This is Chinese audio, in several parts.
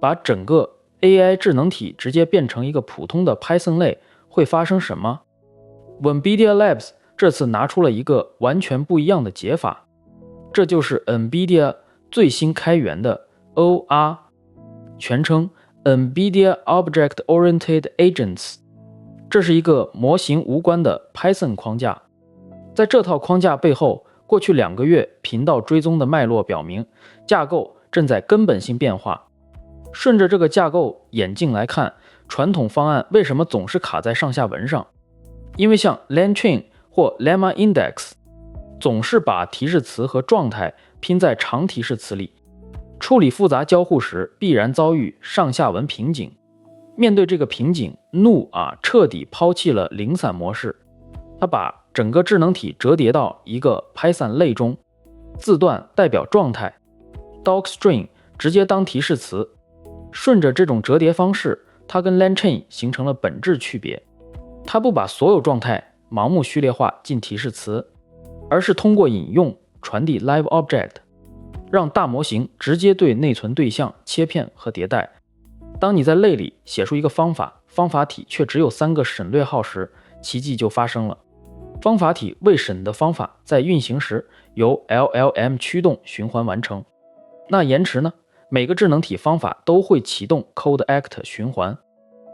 把整个 AI 智能体直接变成一个普通的 Python 类，会发生什么？ NVIDIA Labs 这次拿出了一个完全不一样的解法，这就是 NVIDIA 最新开源的 OR， 全称 NVIDIA Object Oriented Agents。 这是一个模型无关的 Python 框架。在这套框架背后，过去2个月频道追踪的脉络表明，架构正在根本性变化。顺着这个架构演进来看，传统方案为什么总是卡在上下文上？因为像 LangChain 或 Lemma Index 总是把提示词和状态拼在长提示词里，处理复杂交互时必然遭遇上下文瓶颈。面对这个瓶颈，NU彻底抛弃了零散模式，它把整个智能体折叠到一个 Python 类中，字段代表状态， Docstring 直接当提示词。顺着这种折叠方式，它跟 LangChain 形成了本质区别。它不把所有状态盲目序列化进提示词，而是通过引用传递 Live Object， 让大模型直接对内存对象切片和迭代。当你在类里写出一个方法，方法体却只有3个省略号时，奇迹就发生了。方法体未审的方法在运行时由 LLM 驱动循环完成。那延迟呢？每个智能体方法都会启动 CodeAct 循环。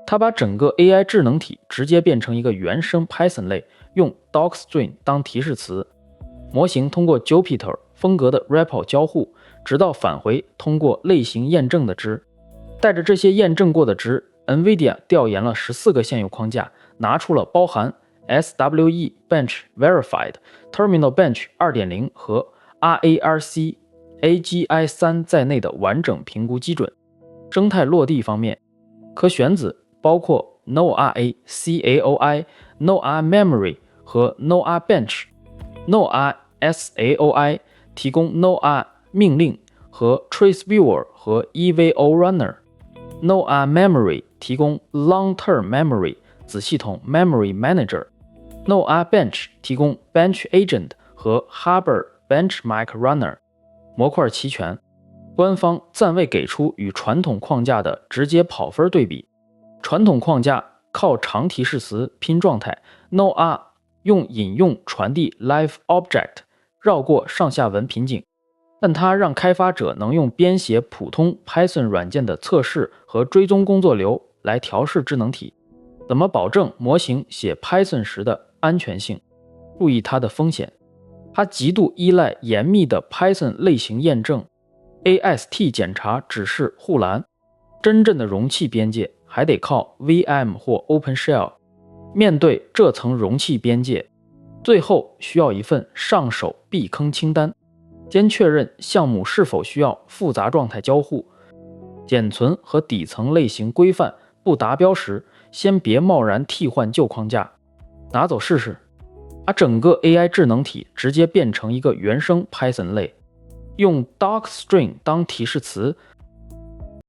它把整个 AI 智能体直接变成一个原生 Python 类，用 Docstring 当提示词。模型通过 Jupyter 风格的 REPL 交互，直到返回通过类型验证的值。带着这些验证过的值， NVIDIA 调研了14个现有框架，拿出了包含 SWE Bench Verified、Terminal Bench 2.0 和 RARC AGI3 在内的完整评估基准。生态落地方面，可选址包括 NoRA、CAOI、NoRMemory 和 NoRBench。NoRSAOI 提供 NoR 命令和 Trace Viewer 和 EVO Runner。NoRMemory 提供 Long-Term Memory 子系统 Memory Manager。NoRBench 提供 Bench Agent 和 Harbor Benchmark Runner。模块齐全，官方暂未给出与传统框架的直接跑分对比。传统框架靠长提示词拼状态， NoR 用引用传递 Live Object， 绕过上下文瓶颈。但它让开发者能用编写普通 Python 软件的测试和追踪工作流来调试智能体。怎么保证模型写 Python 时的安全性？注意它的风险。它极度依赖严密的 Python 类型验证， AST 检查只是护栏，真正的容器边界还得靠 VM 或 OpenShell。 面对这层容器边界，最后需要一份上手避坑清单，先确认项目是否需要复杂状态交互，检存和底层类型规范不达标时，先别贸然替换旧框架，拿走试试。把整个 AI 智能体直接变成一个原生 Python 类，用 Docstring 当提示词，